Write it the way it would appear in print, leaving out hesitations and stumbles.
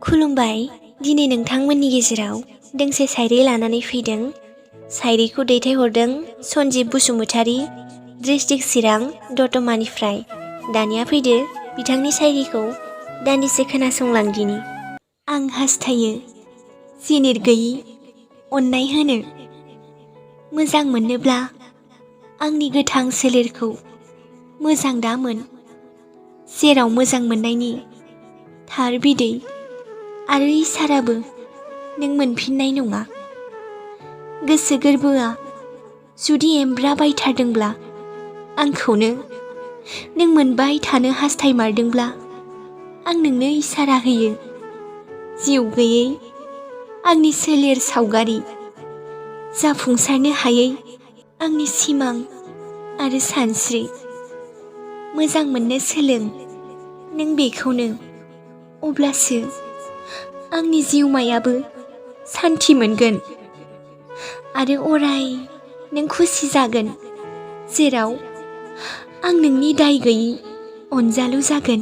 खुलुमबाय। दिनै नोंथांमोननि गेजेराव दोंसे शायरि लानानै फैदों। शायरिखौ दैथायहरदों सन्जिब बसुमतारी, डिस्ट्रिक्ट चिरां दतमानिफ्राय। दानिया फैदो बिथांनि शायरिखौ दान्दिसे खोनासंलांदिनि। आं हास्थायो जिनिर गैयि अननाय होनो, मोजां मोननोब्ला आंनि गोथां सोलेरखौ मोजां दामोन, जेराव मोजां मोननायनि थार बिदै आरो इसाराबो नों मोनफिननाय नङा। गोसो गोरबोआ जुदि एमब्राबायथारदोंब्ला आंखौनो नों मोनबाय थानो हास्थायमारदोंब्ला आं नोंनो इसारा होयो। जिउ गैयै आंनि सोलेर सावगारि, जाफुंसारनो हायै आंनि सिमां आरो सानस्रि। मोजां मोननो सोलों नों बेखौनो, अब्लासो आंनि जिउमायाबो सान्थि मोनगोन आरो अराय नों खुसि जागोन, जेराव आं नोंनि दाय गैयि अनजालु जागोन।